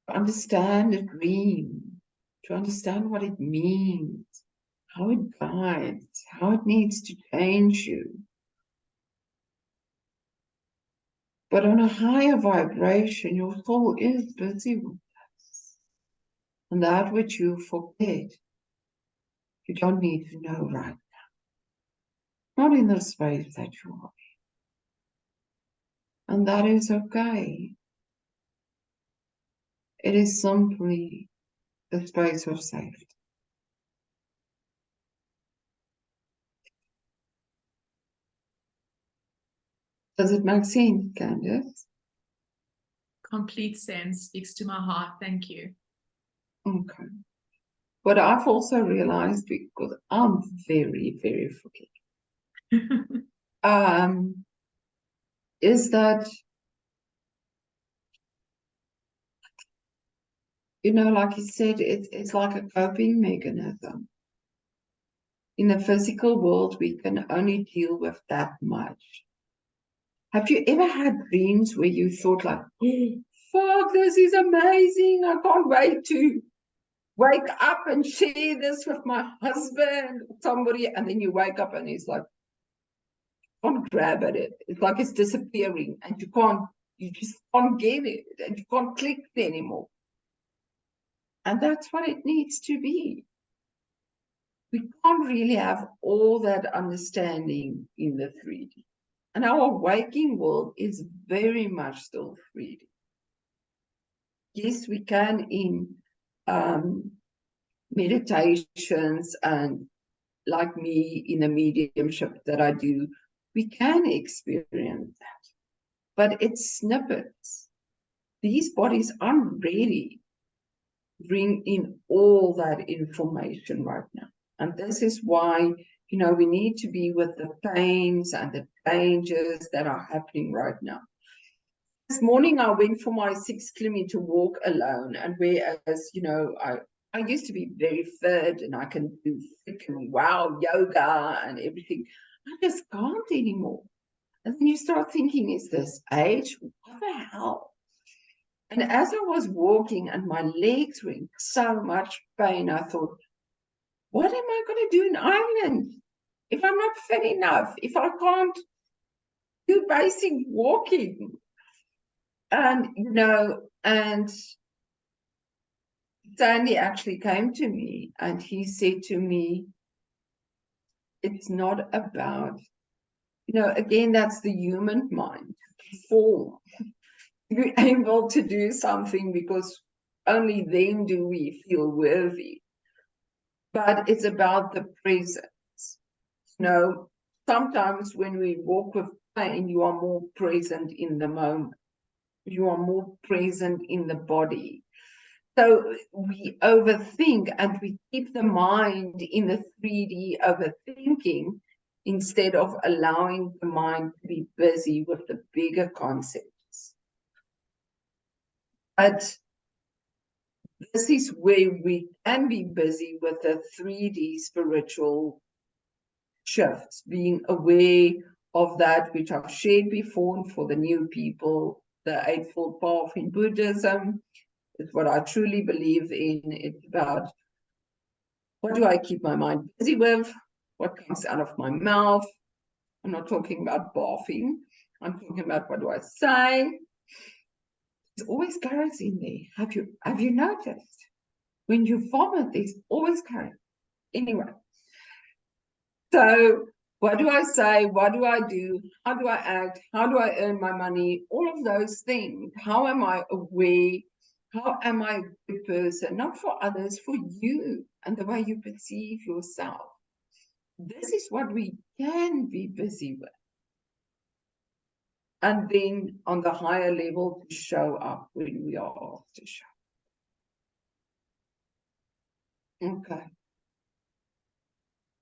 To understand a dream, to understand what it means, how it guides, how it needs to change you. But on a higher vibration, your soul is busy with this. And that which you forget, you don't need to know right now. Not in the space that you are in. And that is okay. It is simply a space of safety. Does it make sense, Candice? Complete sense, speaks to my heart. Thank you. Okay. What I've also realized, because I'm very, very forgetful, is that, you know, like you said, it's like a coping mechanism. In the physical world, we can only deal with that much. Have you ever had dreams where you thought like, oh, fuck, this is amazing. I can't wait to wake up and share this with my husband or somebody. And then you wake up and it's like, you can't grab at it. It's like it's disappearing and you just can't get it and you can't click it anymore. And that's what it needs to be. We can't really have all that understanding in the 3D. And our waking world is very much still 3D. Yes, we can in meditations and like me in the mediumship that I do, we can experience that. But it's snippets. These bodies aren't ready bring in all that information right now. And this is why, we need to be with the pains and the dangers that are happening right now. This morning I went for my 6-kilometer walk alone, and whereas, I used to be very fit and I can do freaking wow yoga and everything, I just can't anymore. And then you start thinking, is this age? What the hell? And as I was walking and my legs were in so much pain, I thought, what am I going to do in Ireland if I'm not fit enough, if I can't do basic walking? And, and Sandy actually came to me and he said to me, it's not about, again, that's the human mind, form. You're able to do something because only then do we feel worthy. But it's about the presence. Sometimes when we walk with pain, you are more present in the moment. You are more present in the body. So we overthink and we keep the mind in the 3D overthinking instead of allowing the mind to be busy with the bigger concepts. But this is where we can be busy with the 3D spiritual shifts, being aware of that which I've shared before. And for the new people, the Eightfold Path in Buddhism is what I truly believe in. It's about, what do I keep my mind busy with? What comes out of my mouth? I'm not talking about barfing. I'm talking about, what do I say? There's always carrots in there. Have you noticed? When you vomit, there's always carrots. Anyway, so what do I say? What do I do? How do I act? How do I earn my money? All of those things. How am I aware? How am I a good person? Not for others, for you and the way you perceive yourself. This is what we can be busy with. And then on the higher level, to show up when we are asked to show up. Okay.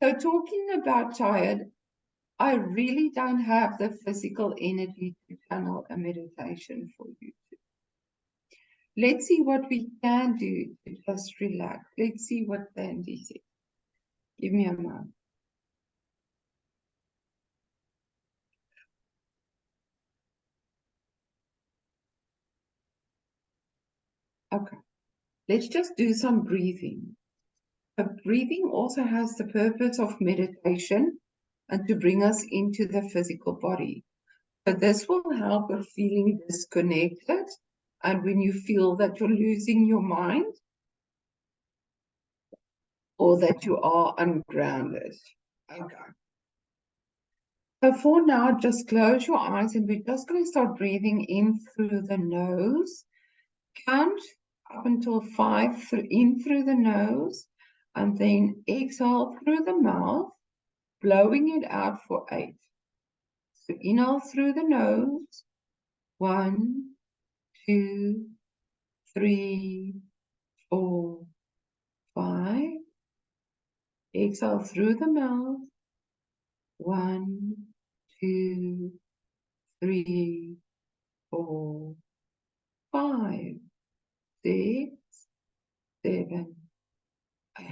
So talking about tired, I really don't have the physical energy to channel a meditation for you. Let's see what we can do to just relax. Let's see what Sandy said. Give me a moment. Okay, let's just do some breathing. But breathing also has the purpose of meditation and to bring us into the physical body. So this will help with feeling disconnected. And when you feel that you're losing your mind or that you are ungrounded. Okay. So for now, just close your eyes and we're just going to start breathing in through the nose. Count up until 5 in through the nose and then exhale through the mouth, blowing it out for 8. So inhale through the nose. 1, 2, 3, 4, 5. Exhale through the mouth. 1, 2, 3, 4, 5, 6, 7, 8.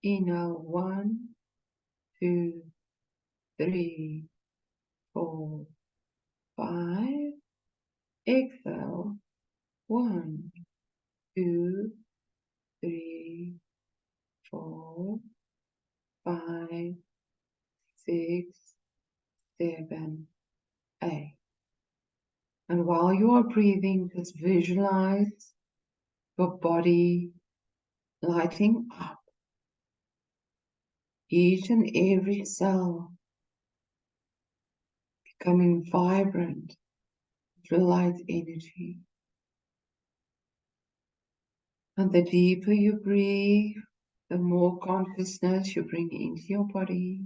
Inhale 1, 2, 3, 4, 5. Exhale 1, 2, 3, 4, 5, 6, 7, 8. And while you are breathing, just visualize your body lighting up. Each and every cell becoming vibrant with light energy. And the deeper you breathe, the more consciousness you bring into your body.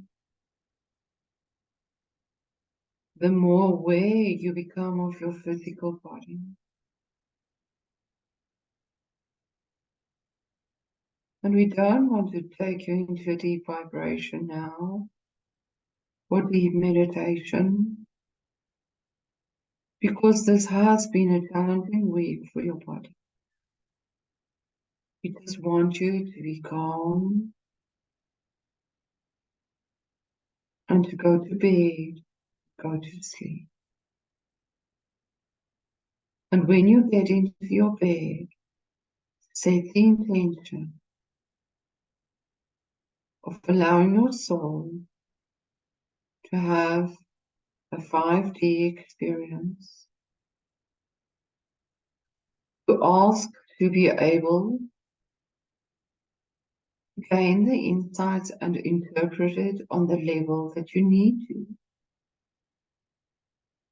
The more aware you become of your physical body. And we don't want to take you into a deep vibration now, or deep meditation, because this has been a challenging week for your body. We just want you to be calm and to go to bed, go to sleep. And when you get into your bed, set the intention of allowing your soul to have a 5D experience, to ask to be able to gain the insights and interpret it on the level that you need to.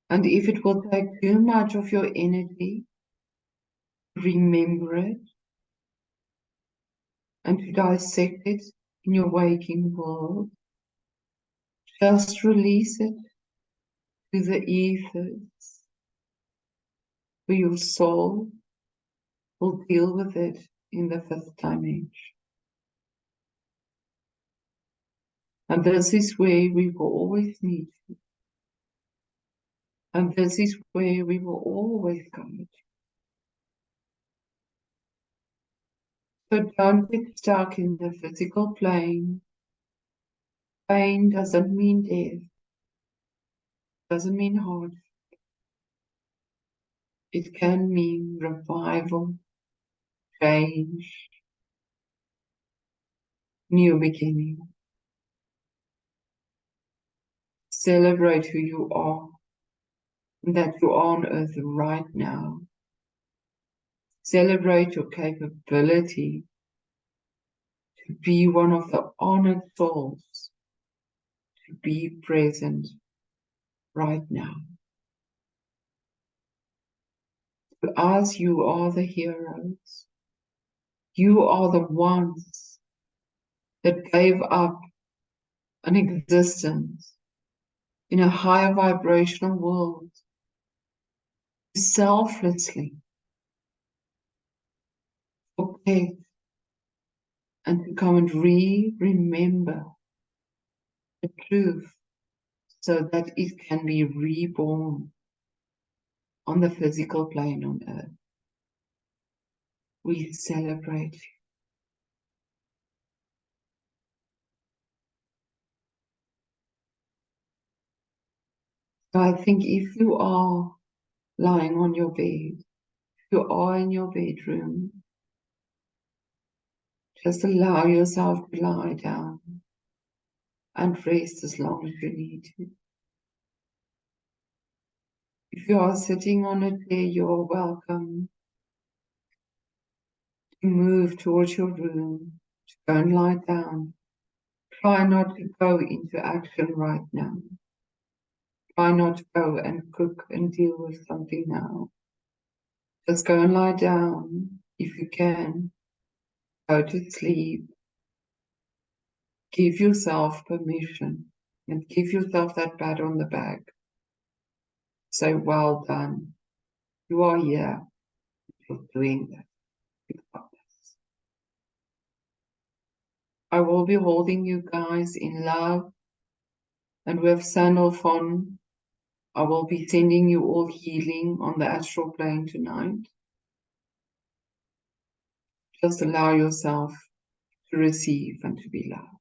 And if it will take too much of your energy, remember it and to dissect it in your waking world, just release it to the ethers, where your soul will deal with it in the 5th dimension. And this is where we will always meet you. And this is where we will always come with you. So don't get stuck in the physical plane. Pain doesn't mean death, doesn't mean hard. It can mean revival, change, new beginning. Celebrate who you are, and that you are on earth right now. Celebrate your capability to be one of the honored souls, to be present right now. To us, you are the heroes. You are the ones that gave up an existence in a higher vibrational world selflessly forget and to come and remember the truth so that it can be reborn on the physical plane on earth. We celebrate you. So I think if you are lying on your bed, if you are in your bedroom, just allow yourself to lie down and rest as long as you need to. If you are sitting on a chair, you are welcome to move towards your room, to go and lie down. Try not to go into action right now. Try not to go and cook and deal with something now. Just go and lie down if you can. Go to sleep. Give yourself permission and give yourself that pat on the back. Say, well done. You are here. You're doing that. You've got this. I will be holding you guys in love. And with Sandalphon, I will be sending you all healing on the astral plane tonight. Just allow yourself to receive and to be loved.